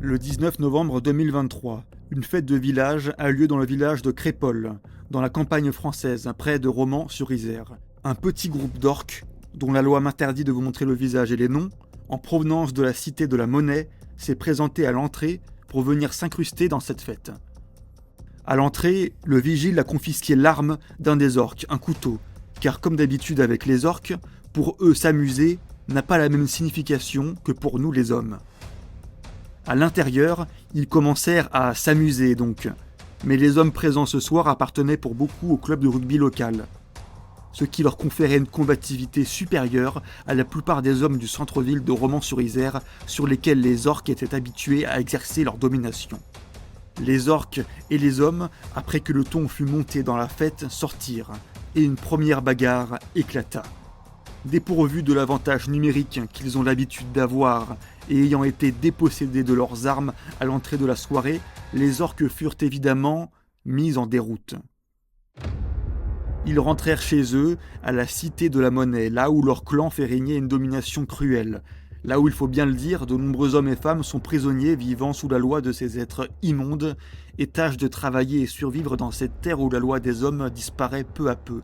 Le 19 novembre 2023, une fête de village a lieu dans le village de Crépol, dans la campagne française, près de Romans-sur-Isère. Un petit groupe d'orques, dont la loi m'interdit de vous montrer le visage et les noms, en provenance de la cité de la Monnaie, s'est présenté à l'entrée pour venir s'incruster dans cette fête. À l'entrée, le vigile a confisqué l'arme d'un des orques, un couteau, car comme d'habitude avec les orques, pour eux s'amuser n'a pas la même signification que pour nous les hommes. À l'intérieur, ils commencèrent à s'amuser donc, mais les hommes présents ce soir appartenaient pour beaucoup au club de rugby local, ce qui leur conférait une combativité supérieure à la plupart des hommes du centre-ville de Romans-sur-Isère sur lesquels les orques étaient habitués à exercer leur domination. Les orques et les hommes, après que le ton fut monté dans la fête, sortirent, et une première bagarre éclata. Dépourvus de l'avantage numérique qu'ils ont l'habitude d'avoir et ayant été dépossédés de leurs armes à l'entrée de la soirée, les orques furent évidemment mis en déroute. Ils rentrèrent chez eux, à la cité de la Monnaie, là où leur clan fait régner une domination cruelle. Là où, il faut bien le dire, de nombreux hommes et femmes sont prisonniers vivant sous la loi de ces êtres immondes et tâchent de travailler et survivre dans cette terre où la loi des hommes disparaît peu à peu.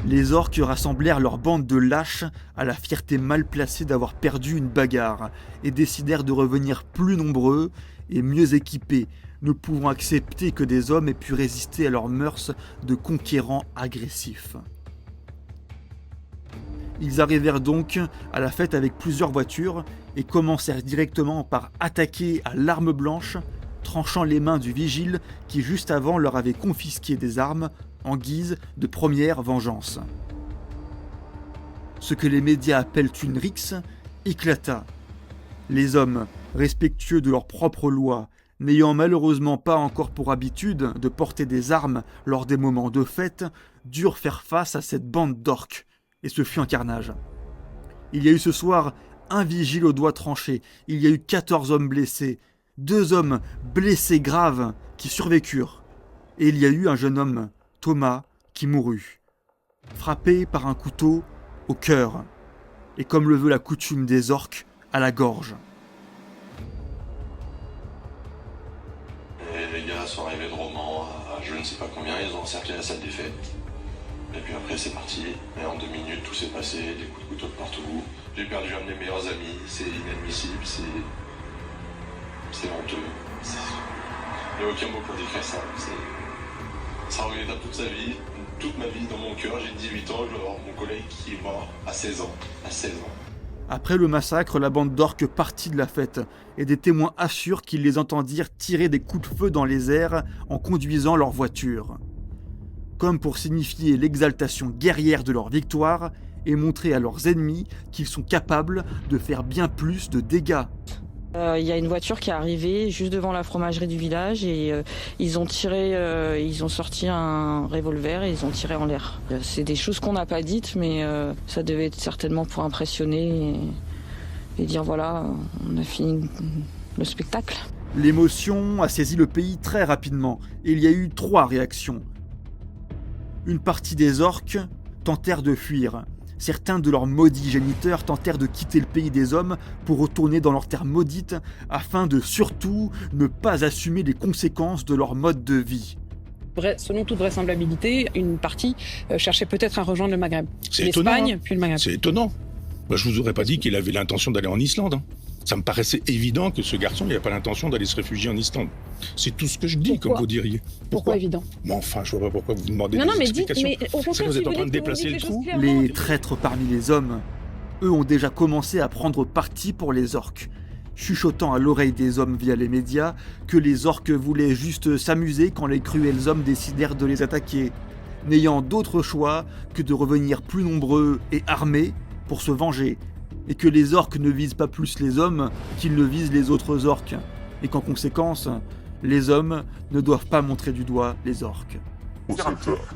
Les orques rassemblèrent leur bande de lâches à la fierté mal placée d'avoir perdu une bagarre et décidèrent de revenir plus nombreux et mieux équipés, ne pouvant accepter que des hommes aient pu résister à leurs mœurs de conquérants agressifs. Ils arrivèrent donc à la fête avec plusieurs voitures et commencèrent directement par attaquer à l'arme blanche, tranchant les mains du vigile qui juste avant leur avait confisqué des armes en guise de première vengeance. Ce que les médias appellent une rixe éclata. Les hommes, respectueux de leurs propres lois, n'ayant malheureusement pas encore pour habitude de porter des armes lors des moments de fête, durent faire face à cette bande d'orques, et ce fut un carnage. Il y a eu ce soir un vigile au doigt tranché, il y a eu 14 hommes blessés, 2 hommes blessés graves qui survécurent, et il y a eu un jeune homme, Thomas, qui mourut, frappé par un couteau au cœur, et comme le veut la coutume des orques, à la gorge. Et les gars sont arrivés de Romans à je ne sais pas combien, ils ont encerclé la salle des fêtes. Et puis après c'est parti, et en 2 minutes tout s'est passé, des coups de couteau de partout. J'ai perdu un de mes meilleurs amis, c'est inadmissible, c'est honteux. Il n'y a aucun mot pour décrire ça. Ça revenait à toute sa vie, toute ma vie dans mon cœur. J'ai 18 ans, je vais avoir mon collègue qui est mort à 16 ans. Après le massacre, la bande d'orques partit de la fête, et des témoins assurent qu'ils les entendirent tirer des coups de feu dans les airs en conduisant leur voiture, comme pour signifier l'exaltation guerrière de leur victoire et montrer à leurs ennemis qu'ils sont capables de faire bien plus de dégâts. Il y a une voiture qui est arrivée juste devant la fromagerie du village et ils ont sorti un revolver et ils ont tiré en l'air. C'est des choses qu'on n'a pas dites, mais ça devait être certainement pour impressionner et dire voilà, on a fini le spectacle. L'émotion a saisi le pays très rapidement et il y a eu 3 réactions. Une partie des orques tentèrent de fuir. Certains de leurs maudits géniteurs tentèrent de quitter le pays des hommes pour retourner dans leur terre maudite afin de surtout ne pas assumer les conséquences de leur mode de vie. Selon toute vraisemblabilité, une partie cherchait peut-être à rejoindre le Maghreb. C'est étonnant, l'Espagne, puis le Maghreb. C'est étonnant. Moi, je vous aurais pas dit qu'il avait l'intention d'aller en Islande. Ça me paraissait évident que ce garçon n'avait pas l'intention d'aller se réfugier en Islande. C'est tout ce que je dis, Pourquoi comme vous diriez. Pourquoi évident? Mais enfin, je vois pas pourquoi vous demandez Non, des mais explications. dites, mais au contraire, Vous si êtes en vous train de dites qu'on déplacer dit le les choses trou. clairement. Les traîtres parmi les hommes, eux ont déjà commencé à prendre parti pour les orques, chuchotant à l'oreille des hommes via les médias que les orques voulaient juste s'amuser quand les cruels hommes décidèrent de les attaquer, n'ayant d'autre choix que de revenir plus nombreux et armés pour se venger, et que les orques ne visent pas plus les hommes qu'ils ne visent les autres orques, et qu'en conséquence, les hommes ne doivent pas montrer du doigt les orques.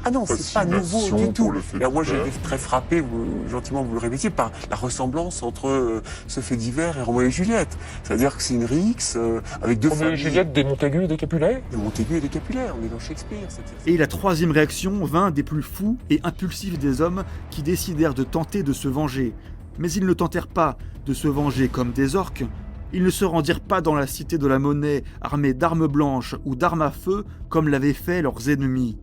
Ah non, c'est pas nouveau du tout. Alors moi, j'ai été très frappé, gentiment vous le répétiez, par la ressemblance entre ce fait divers et Roméo et Juliette. C'est-à-dire que c'est une rixe avec 2 familles. Roméo et Juliette, des Montaigu et des Capulet. Des Montaigu et des Capulet, on est dans Shakespeare. Et la 3e réaction vint des plus fous et impulsifs des hommes qui décidèrent de tenter de se venger. Mais ils ne tentèrent pas de se venger comme des orques, Ils ne se rendirent pas dans la cité de la monnaie armés d'armes blanches ou d'armes à feu comme l'avaient fait leurs ennemis.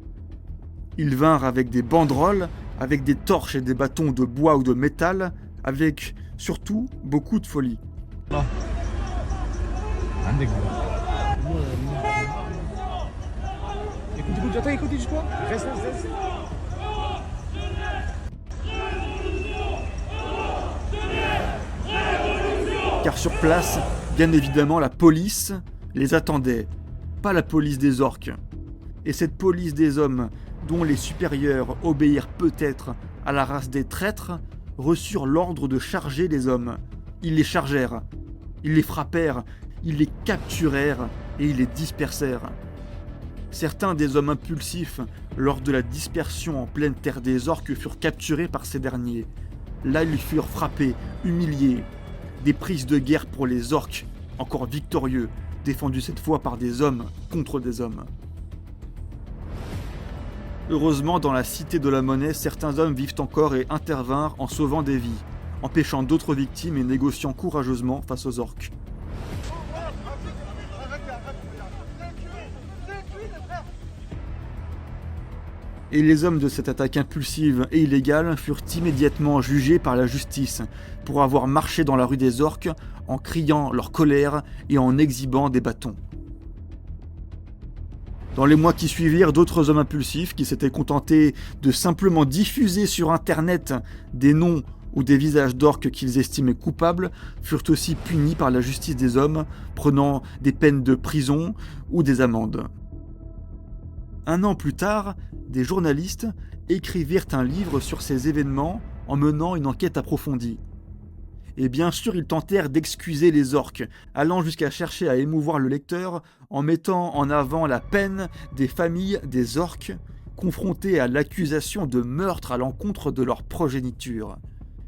Ils vinrent avec des banderoles, avec des torches et des bâtons de bois ou de métal, avec surtout beaucoup de folie. Car sur place, bien évidemment, la police les attendait, pas la police des orques. Et cette police des hommes, dont les supérieurs obéirent peut-être à la race des traîtres, reçurent l'ordre de charger les hommes. Ils les chargèrent, ils les frappèrent, ils les capturèrent et ils les dispersèrent. Certains des hommes impulsifs, lors de la dispersion en pleine terre des orques, furent capturés par ces derniers. Là, ils furent frappés, humiliés. Des prises de guerre pour les orques, encore victorieux, défendus cette fois par des hommes contre des hommes. Heureusement, dans la cité de la monnaie, certains hommes vivent encore et intervinrent en sauvant des vies, empêchant d'autres victimes et négociant courageusement face aux orques. Et les hommes de cette attaque impulsive et illégale furent immédiatement jugés par la justice pour avoir marché dans la rue des orques en criant leur colère et en exhibant des bâtons. Dans les mois qui suivirent, d'autres hommes impulsifs qui s'étaient contentés de simplement diffuser sur internet des noms ou des visages d'orques qu'ils estimaient coupables furent aussi punis par la justice des hommes, prenant des peines de prison ou des amendes. Un an plus tard, des journalistes écrivirent un livre sur ces événements en menant une enquête approfondie. Et bien sûr, ils tentèrent d'excuser les orques, allant jusqu'à chercher à émouvoir le lecteur en mettant en avant la peine des familles des orques confrontées à l'accusation de meurtre à l'encontre de leur progéniture.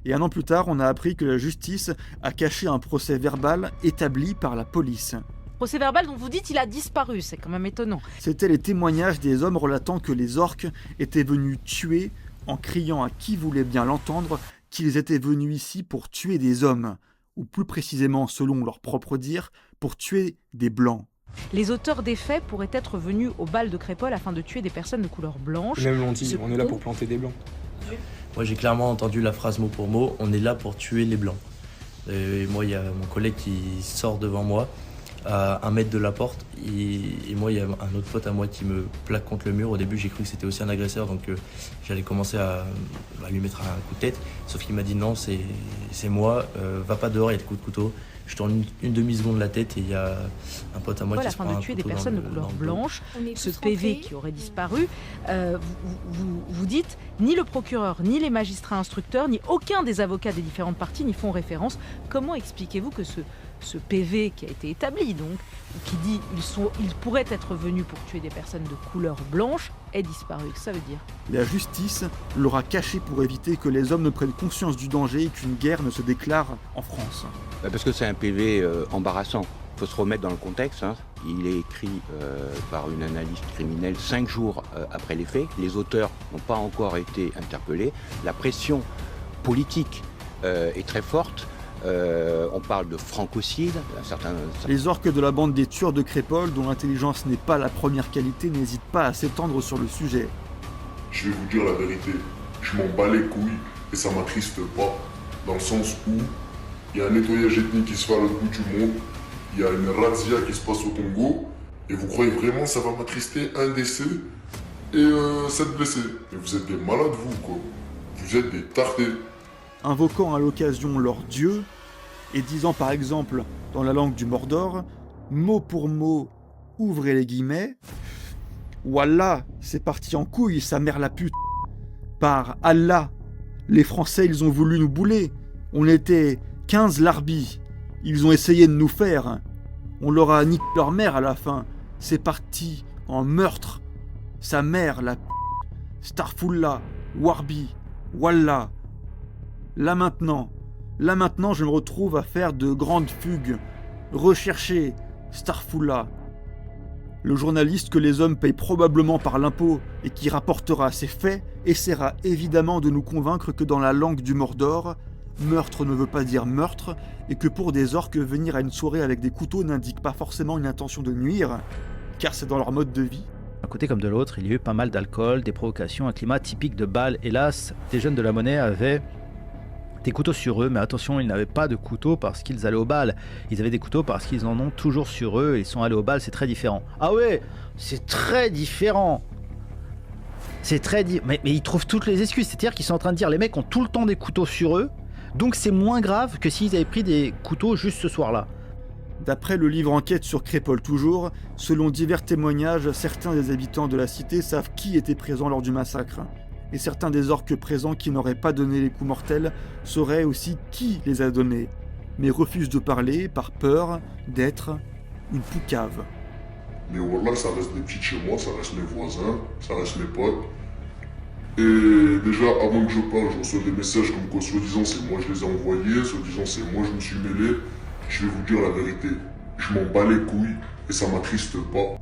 Et un an plus tard, on a appris que la justice a caché un procès verbal établi par la police. Procès verbal dont vous dites il a disparu, c'est quand même étonnant. C'étaient les témoignages des hommes relatant que les orques étaient venus tuer en criant à qui voulait bien l'entendre qu'ils étaient venus ici pour tuer des hommes, ou plus précisément, selon leur propre dire, pour tuer des blancs. Les auteurs des faits pourraient être venus au bal de Crépol afin de tuer des personnes de couleur blanche. Même l'ont dit, on est là pour planter des blancs. Moi j'ai clairement entendu la phrase mot pour mot, on est là pour tuer les blancs. Et moi il y a mon collègue qui sort devant moi, à 1 mètre de la porte, et moi il y a un autre pote à moi qui me plaque contre le mur. Au début j'ai cru que c'était aussi un agresseur, donc j'allais commencer à lui mettre un coup de tête, sauf qu'il m'a dit non, c'est moi, va pas dehors, il y a des coups de couteau. Je tourne une demi-seconde la tête et il y a un pote à moi qui se prend un couteau. Afin de tuer des personnes de couleur blanche, ce PV qui aurait disparu, vous dites, ni le procureur, ni les magistrats instructeurs, ni aucun des avocats des différentes parties n'y font référence. Comment expliquez-vous que ce PV qui a été établi, donc, qui dit ils pourraient être venus pour tuer des personnes de couleur blanche, est disparu? Qu'est-ce que ça veut dire? La justice l'aura caché pour éviter que les hommes ne prennent conscience du danger et qu'une guerre ne se déclare en France. Parce que c'est un PV embarrassant. Il faut se remettre dans le contexte. Il est écrit par une analyste criminelle 5 jours après les faits. Les auteurs n'ont pas encore été interpellés. La pression politique est très forte. On parle de francocide. Les orques de la bande des tueurs de Crépol, dont l'intelligence n'est pas la première qualité, n'hésitent pas à s'étendre sur le sujet. Je vais vous dire la vérité, je m'en bats les couilles et ça m'attriste pas, dans le sens où il y a un nettoyage ethnique qui se fait à l'autre bout du monde, il y a une razzia qui se passe au Congo, et vous croyez vraiment que ça va m'attrister un décès et 7 blessés? Mais vous êtes des malades vous quoi, vous êtes des tardés. Invoquant à l'occasion leur dieu, et disant par exemple, dans la langue du Mordor, mot pour mot, ouvrez les guillemets, Wallah, c'est parti en couille, sa mère la pute. Par Allah, les Français, ils ont voulu nous bouler. On était 15 larbis. Ils ont essayé de nous faire. On leur a niqué leur mère à la fin. C'est parti en meurtre. Sa mère, la pute. Starfullah, Warbi, Wallah. Là maintenant, je me retrouve à faire de grandes fugues. Rechercher Starfullah. Le journaliste que les hommes payent probablement par l'impôt et qui rapportera ces faits essaiera évidemment de nous convaincre que dans la langue du Mordor, meurtre ne veut pas dire meurtre, et que pour des orques, venir à une soirée avec des couteaux n'indique pas forcément une intention de nuire, car c'est dans leur mode de vie. D'un côté comme de l'autre, il y a eu pas mal d'alcool, des provocations, un climat typique de bal. Hélas, des jeunes de la Monnaie avaient des couteaux sur eux, mais attention, ils n'avaient pas de couteaux parce qu'ils allaient au bal. Ils avaient des couteaux parce qu'ils en ont toujours sur eux et ils sont allés au bal, c'est très différent. Ah ouais, c'est très différent. Mais ils trouvent toutes les excuses, c'est-à-dire qu'ils sont en train de dire les mecs ont tout le temps des couteaux sur eux, donc c'est moins grave que s'ils avaient pris des couteaux juste ce soir-là. D'après le livre Enquête sur Crépol toujours, selon divers témoignages, certains des habitants de la cité savent qui était présent lors du massacre. Et certains des orques présents qui n'auraient pas donné les coups mortels sauraient aussi qui les a donnés, mais refusent de parler par peur d'être une poucave. Mais voilà, ça reste des petits chez moi, ça reste mes voisins, ça reste mes potes. Et déjà, avant que je parle, je reçois des messages comme quoi, soi-disant, c'est moi je les ai envoyés, soi-disant, c'est moi je me suis mêlé. Je vais vous dire la vérité, je m'en bats les couilles et ça m'attriste pas.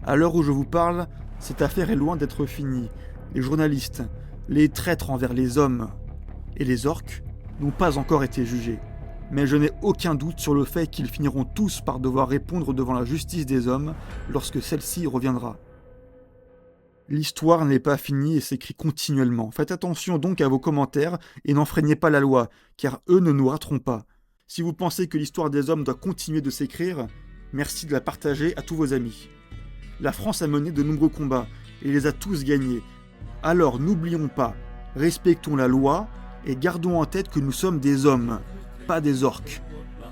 À l'heure où je vous parle, cette affaire est loin d'être finie. Les journalistes, les traîtres envers les hommes et les orques n'ont pas encore été jugés. Mais je n'ai aucun doute sur le fait qu'ils finiront tous par devoir répondre devant la justice des hommes lorsque celle-ci reviendra. L'histoire n'est pas finie et s'écrit continuellement. Faites attention donc à vos commentaires et n'enfreignez pas la loi, car eux ne nous rateront pas. Si vous pensez que l'histoire des hommes doit continuer de s'écrire, merci de la partager à tous vos amis. La France a mené de nombreux combats et les a tous gagnés. Alors n'oublions pas, respectons la loi et gardons en tête que nous sommes des hommes, pas des orques,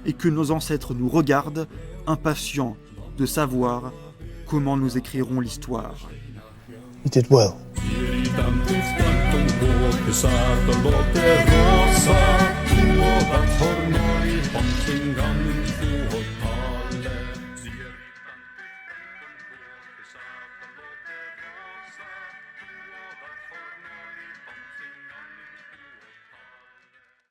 et que nos ancêtres nous regardent, impatients de savoir comment nous écrirons l'histoire. You did well.